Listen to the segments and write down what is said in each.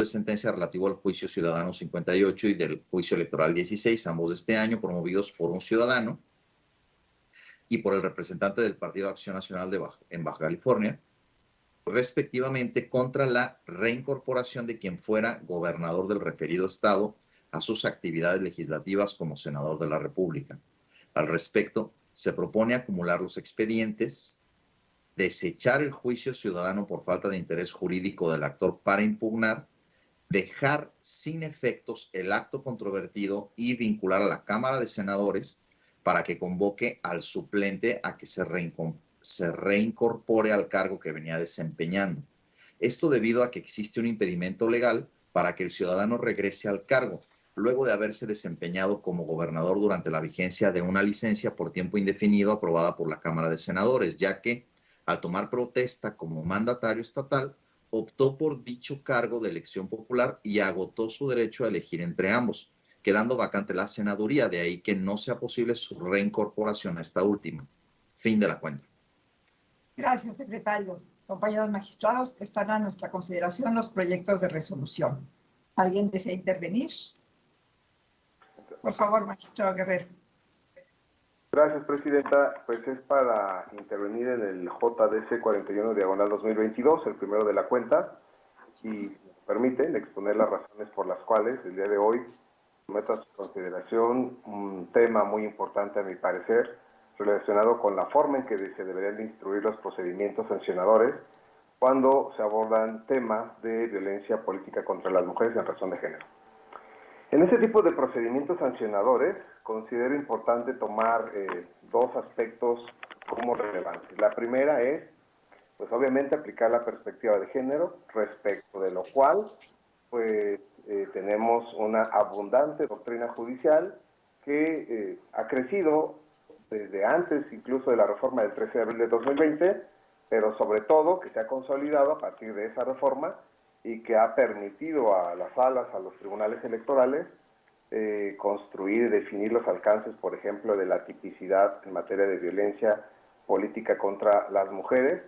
de sentencia relativo al juicio ciudadano 58 y del juicio electoral 16, ambos de este año, promovidos por un ciudadano y por el representante del Partido de Acción Nacional en Baja California, respectivamente contra la reincorporación de quien fuera gobernador del referido estado a sus actividades legislativas como senador de la República. Al respecto, se propone acumular los expedientes, desechar el juicio ciudadano por falta de interés jurídico del actor para impugnar, dejar sin efectos el acto controvertido y vincular a la Cámara de Senadores para que convoque al suplente a que se reincorpore al cargo que venía desempeñando. Esto debido a que existe un impedimento legal para que el ciudadano regrese al cargo, luego de haberse desempeñado como gobernador durante la vigencia de una licencia por tiempo indefinido aprobada por la Cámara de Senadores, ya que, al tomar protesta como mandatario estatal, optó por dicho cargo de elección popular y agotó su derecho a elegir entre ambos, quedando vacante la senaduría, de ahí que no sea posible su reincorporación a esta última. Fin de la cuenta. Gracias, secretario. Compañeros magistrados, están a nuestra consideración los proyectos de resolución. ¿Alguien desea intervenir? Por favor, magistrado Guerrero. Gracias, presidenta. Pues es para intervenir en el JDC 41/2022, el primero de la cuenta, y me permiten exponer las razones por las cuales el día de hoy someto a su consideración un tema muy importante, a mi parecer, relacionado con la forma en que se deberían de instruir los procedimientos sancionadores cuando se abordan temas de violencia política contra las mujeres en razón de género. En este tipo de procedimientos sancionadores, considero importante tomar dos aspectos como relevantes. La primera es, pues obviamente, aplicar la perspectiva de género, respecto de lo cual, pues tenemos una abundante doctrina judicial que ha crecido desde antes incluso de la reforma del 13 de abril de 2020, pero sobre todo que se ha consolidado a partir de esa reforma y que ha permitido a las salas, a los tribunales electorales, construir y definir los alcances, por ejemplo, de la tipicidad en materia de violencia política contra las mujeres,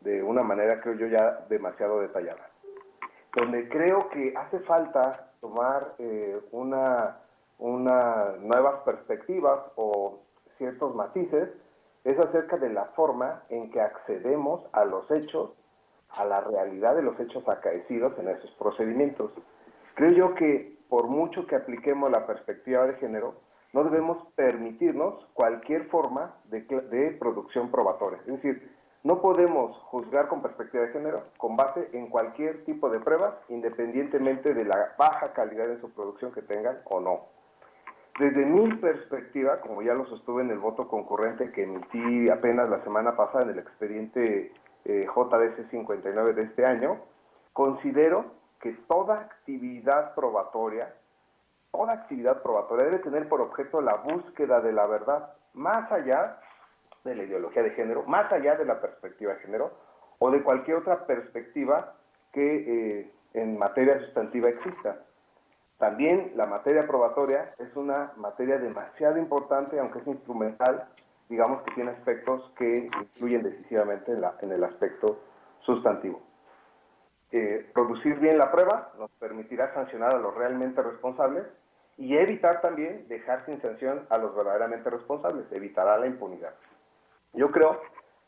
de una manera, creo yo, ya demasiado detallada. Donde creo que hace falta tomar nuevas perspectivas o ciertos matices, es acerca de la forma en que accedemos a los hechos, a la realidad de los hechos acaecidos en esos procedimientos. Creo yo que por mucho que apliquemos la perspectiva de género, no debemos permitirnos cualquier forma de producción probatoria. Es decir, no podemos juzgar con perspectiva de género con base en cualquier tipo de pruebas, independientemente de la baja calidad de su producción que tengan o no. Desde mi perspectiva, como ya lo sostuve en el voto concurrente que emití apenas la semana pasada en el expediente JDC 59 de este año, considero que toda actividad probatoria debe tener por objeto la búsqueda de la verdad, más allá de la ideología de género, más allá de la perspectiva de género o de cualquier otra perspectiva que en materia sustantiva exista. También la materia probatoria es una materia demasiado importante, aunque es instrumental, digamos que tiene aspectos que influyen decisivamente en el aspecto sustantivo. Producir bien la prueba nos permitirá sancionar a los realmente responsables y evitar también dejar sin sanción a los verdaderamente responsables, evitará la impunidad. Yo creo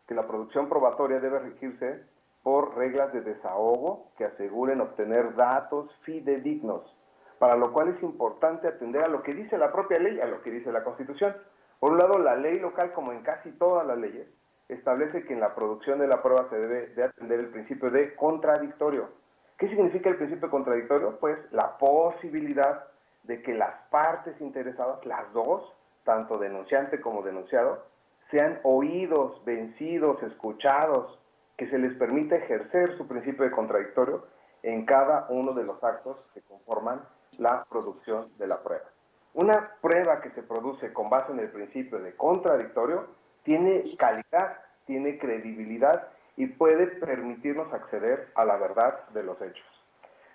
que la producción probatoria debe regirse por reglas de desahogo que aseguren obtener datos fidedignos, para lo cual es importante atender a lo que dice la propia ley, a lo que dice la Constitución. Por un lado, la ley local, como en casi todas las leyes, establece que en la producción de la prueba se debe de atender el principio de contradictorio. ¿Qué significa el principio de contradictorio? Pues la posibilidad de que las partes interesadas, las dos, tanto denunciante como denunciado, sean oídos, vencidos, escuchados, que se les permita ejercer su principio de contradictorio en cada uno de los actos que conforman la producción de la prueba. Una prueba que se produce con base en el principio de contradictorio tiene calidad, tiene credibilidad y puede permitirnos acceder a la verdad de los hechos.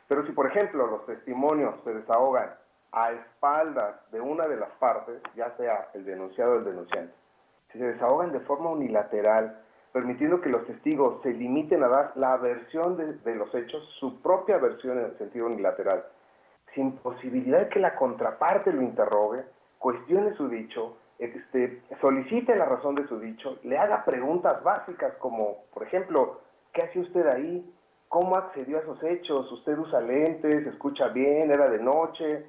Pero si, por ejemplo, los testimonios se desahogan a espaldas de una de las partes, ya sea el denunciado o el denunciante, si se desahogan de forma unilateral, permitiendo que los testigos se limiten a dar la versión de los hechos, su propia versión en el sentido unilateral, sin posibilidad de que la contraparte lo interrogue, cuestione su dicho, solicite la razón de su dicho, le haga preguntas básicas como, por ejemplo, ¿qué hace usted ahí? ¿Cómo accedió a esos hechos? ¿Usted usa lentes? ¿Escucha bien? ¿Era de noche?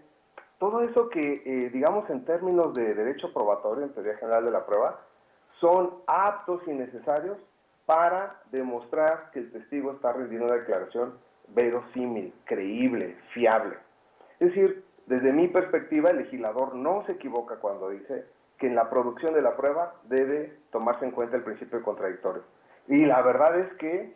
Todo eso que, digamos, en términos de derecho probatorio, en teoría general de la prueba, son aptos y necesarios para demostrar que el testigo está rindiendo una declaración verosímil, creíble, fiable. Es decir, desde mi perspectiva, el legislador no se equivoca cuando dice que en la producción de la prueba debe tomarse en cuenta el principio de contradictorio. Y la verdad es que,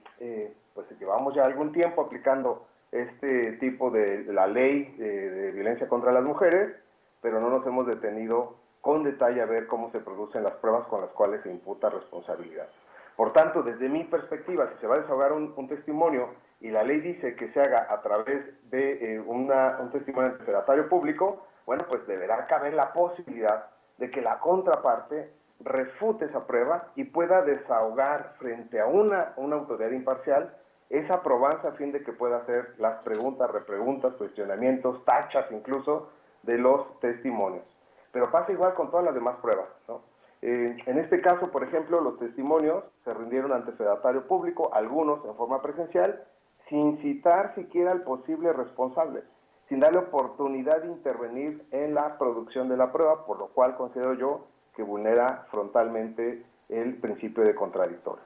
pues llevamos ya algún tiempo aplicando este tipo de la ley de violencia contra las mujeres, pero no nos hemos detenido con detalle a ver cómo se producen las pruebas con las cuales se imputa responsabilidad. Por tanto, desde mi perspectiva, si se va a desahogar un testimonio y la ley dice que se haga a través de un testimonio antecedentario público, bueno, pues deberá caber la posibilidad de que la contraparte refute esa prueba y pueda desahogar frente a una autoridad imparcial esa probanza a fin de que pueda hacer las preguntas, repreguntas, cuestionamientos, tachas incluso de los testimonios. Pero pasa igual con todas las demás pruebas, ¿no? En este caso, por ejemplo, los testimonios se rindieron ante fedatario público, algunos en forma presencial, sin citar siquiera al posible responsable, sin darle oportunidad de intervenir en la producción de la prueba, por lo cual considero yo que vulnera frontalmente el principio de contradictorio.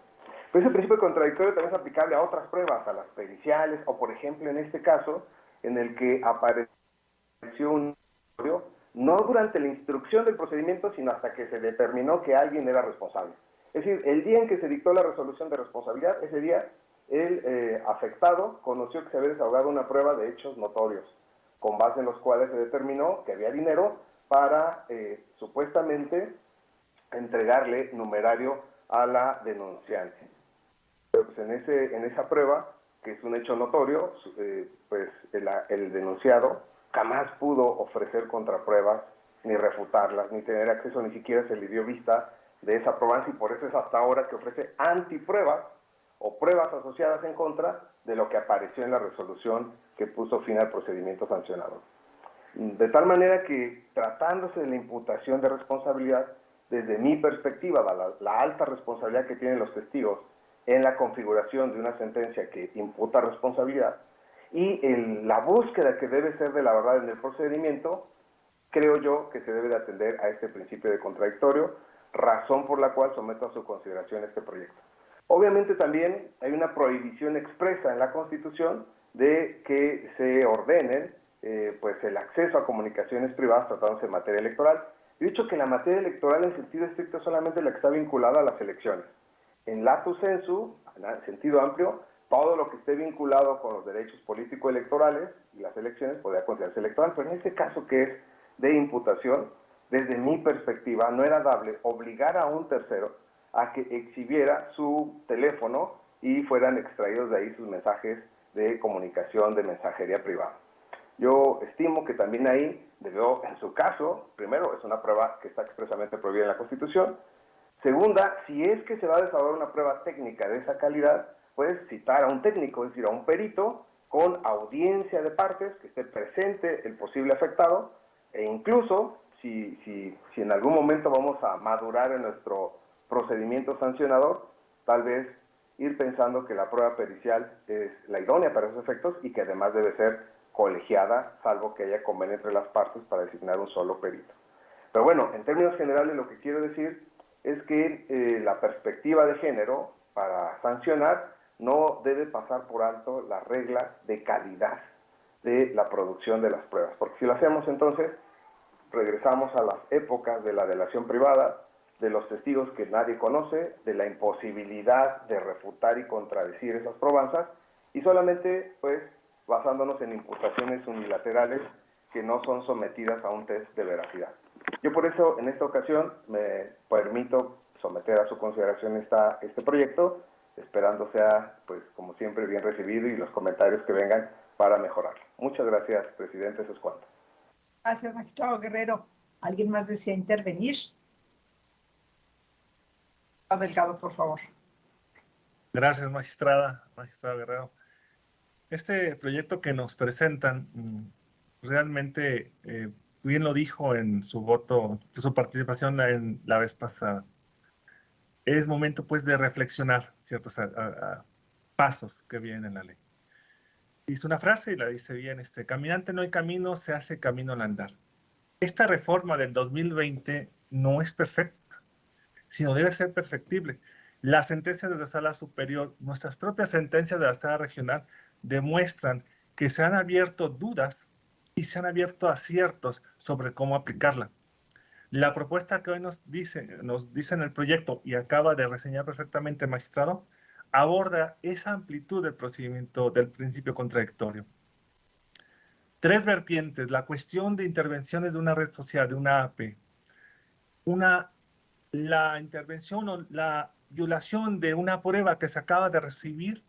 Pero ese principio de contradictorio también es aplicable a otras pruebas, a las periciales, o por ejemplo en este caso, en el que apareció un no durante la instrucción del procedimiento, sino hasta que se determinó que alguien era responsable. Es decir, el día en que se dictó la resolución de responsabilidad, ese día el afectado conoció que se había desahogado una prueba de hechos notorios, con base en los cuales se determinó que había dinero para supuestamente entregarle numerario a la denunciante. Pues en esa prueba, que es un hecho notorio, pues el denunciado jamás pudo ofrecer contrapruebas, ni refutarlas, ni tener acceso, ni siquiera se le dio vista de esa probanza, y por eso es hasta ahora que ofrece antipruebas o pruebas asociadas en contra de lo que apareció en la resolución que puso fin al procedimiento sancionador. De tal manera que, tratándose de la imputación de responsabilidad, desde mi perspectiva, la alta responsabilidad que tienen los testigos en la configuración de una sentencia que imputa responsabilidad, y la búsqueda que debe ser de la verdad en el procedimiento, creo yo que se debe de atender a este principio de contradictorio, razón por la cual someto a su consideración este proyecto. Obviamente también hay una prohibición expresa en la Constitución de que se ordenen pues el acceso a comunicaciones privadas tratándose de materia electoral. He dicho que la materia electoral en sentido estricto solamente la que está vinculada a las elecciones. En lato sensu, en sentido amplio, todo lo que esté vinculado con los derechos político-electorales y las elecciones podría considerarse electoral, pero en este caso que es de imputación, desde mi perspectiva, no era dable obligar a un tercero a que exhibiera su teléfono y fueran extraídos de ahí sus mensajes de comunicación, de mensajería privada. Yo estimo que también ahí debió, en su caso, primero, es una prueba que está expresamente prohibida en la Constitución. Segunda, si es que se va a desahogar una prueba técnica de esa calidad, pues citar a un técnico, es decir, a un perito, con audiencia de partes, que esté presente el posible afectado, e incluso, si en algún momento vamos a madurar en nuestro procedimiento sancionador, tal vez ir pensando que la prueba pericial es la idónea para esos efectos y que además debe ser colegiada, salvo que haya convenio entre las partes para designar un solo perito. Pero bueno, en términos generales lo que quiero decir es que la perspectiva de género para sancionar no debe pasar por alto las reglas de calidad de la producción de las pruebas, porque si lo hacemos entonces regresamos a las épocas de la delación privada, de los testigos que nadie conoce, de la imposibilidad de refutar y contradecir esas probanzas, y solamente pues basándonos en imputaciones unilaterales que no son sometidas a un test de veracidad. Yo por eso en esta ocasión me permito someter a su consideración este proyecto, esperando sea, pues como siempre, bien recibido y los comentarios que vengan para mejorarlo. Muchas gracias, presidente, eso es cuanto. Gracias, magistrado Guerrero. ¿Alguien más desea intervenir? Delgado, por favor. Gracias, magistrada Guerrero. Este proyecto que nos presentan realmente, bien lo dijo en su voto, su participación en la vez pasada. Es momento pues de reflexionar ciertos pasos que vienen en la ley. Dice una frase y la dice bien, caminante no hay camino, se hace camino al andar. Esta reforma del 2020 no es perfecta, sino debe ser perfectible. Las sentencias de la Sala Superior, nuestras propias sentencias de la Sala Regional, demuestran que se han abierto dudas y se han abierto aciertos sobre cómo aplicarla. La propuesta que hoy nos dice en el proyecto, y acaba de reseñar perfectamente el magistrado, aborda esa amplitud del procedimiento del principio contradictorio. Tres vertientes: la cuestión de intervenciones de una red social, de una AP, la intervención o la violación de una prueba que se acaba de recibir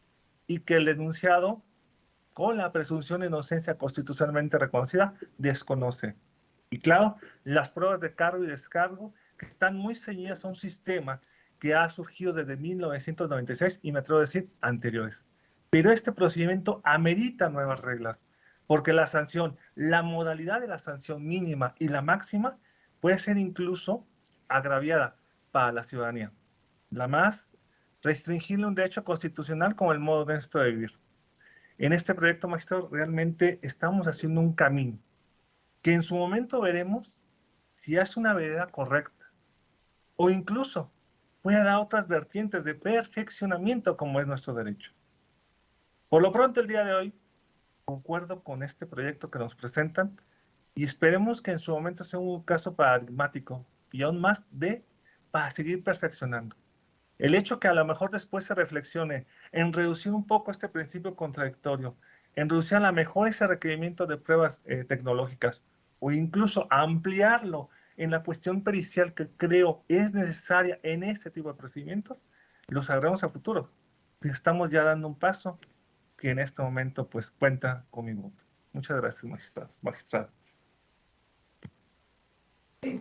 y que el denunciado, con la presunción de inocencia constitucionalmente reconocida, desconoce. Y claro, las pruebas de cargo y descargo, que están muy ceñidas a un sistema que ha surgido desde 1996 y me atrevo a decir anteriores. Pero este procedimiento amerita nuevas reglas, porque la sanción, la modalidad de la sanción mínima y la máxima puede ser incluso agraviada para la ciudadanía. La más, restringirle un derecho constitucional como el modo honesto de vivir. En este proyecto, magistrado, realmente estamos haciendo un camino que en su momento veremos si es una vereda correcta o incluso puede dar otras vertientes de perfeccionamiento como es nuestro derecho. Por lo pronto, el día de hoy, concuerdo con este proyecto que nos presentan y esperemos que en su momento sea un caso paradigmático y aún más para seguir perfeccionando. El hecho que a lo mejor después se reflexione en reducir un poco este principio contradictorio, en reducir a lo mejor ese requerimiento de pruebas tecnológicas o incluso ampliarlo en la cuestión pericial que creo es necesaria en este tipo de procedimientos, lo sabremos a futuro. Estamos ya dando un paso que en este momento pues cuenta con mi voto. Muchas gracias, magistrado.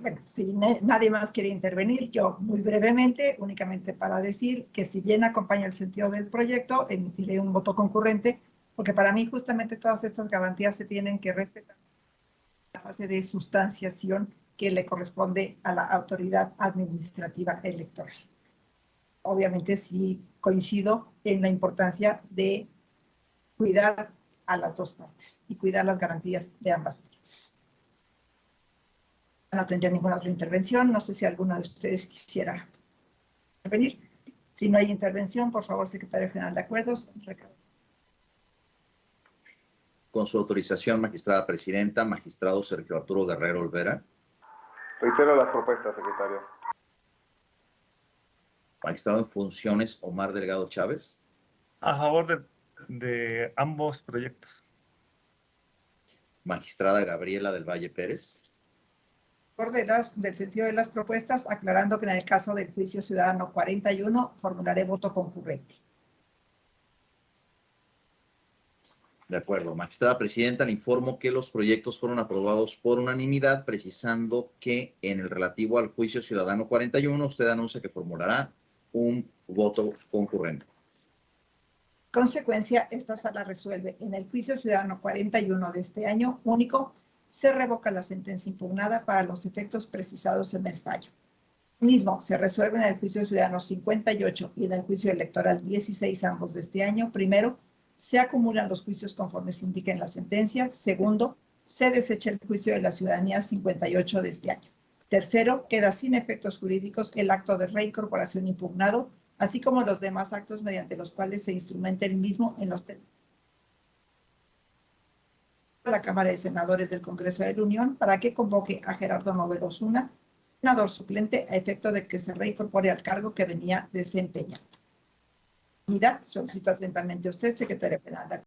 Bueno, si nadie más quiere intervenir, yo muy brevemente, únicamente para decir que si bien acompaña el sentido del proyecto, emitiré un voto concurrente, porque para mí justamente todas estas garantías se tienen que respetar en la fase de sustanciación que le corresponde a la autoridad administrativa electoral. Obviamente sí coincido en la importancia de cuidar a las dos partes y cuidar las garantías de ambas partes. No tendría ninguna otra intervención. No sé si alguno de ustedes quisiera intervenir. Si no hay intervención, por favor, secretario general de Acuerdos. Con su autorización, magistrada presidenta, magistrado Sergio Arturo Guerrero Olvera. Reitero las propuestas, secretario. Magistrado en funciones Omar Delgado Chávez. A favor de ambos proyectos. Magistrada Gabriela del Valle Pérez. Del sentido de las propuestas, aclarando que en el caso del juicio ciudadano 41 formularé voto concurrente. De acuerdo. Magistrada presidenta, le informo que los proyectos fueron aprobados por unanimidad, precisando que en el relativo al juicio ciudadano 41 usted anuncia que formulará un voto concurrente. Consecuencia, esta sala resuelve en el juicio ciudadano 41 de este año único. Se revoca la sentencia impugnada para los efectos precisados en el fallo. Mismo se resuelve en el juicio ciudadano 58 y en el juicio electoral 16, ambos de este año. Primero, se acumulan los juicios conforme se indica en la sentencia. Segundo, se desecha el juicio de la ciudadanía 58 de este año. Tercero, queda sin efectos jurídicos el acto de reincorporación impugnado, así como los demás actos mediante los cuales se instrumenta el mismo en los términos la Cámara de Senadores del Congreso de la Unión para que convoque a Gerardo Novelo Osuna, senador suplente, a efecto de que se reincorpore al cargo que venía desempeñando. Mira, solicito atentamente a usted, secretario penal.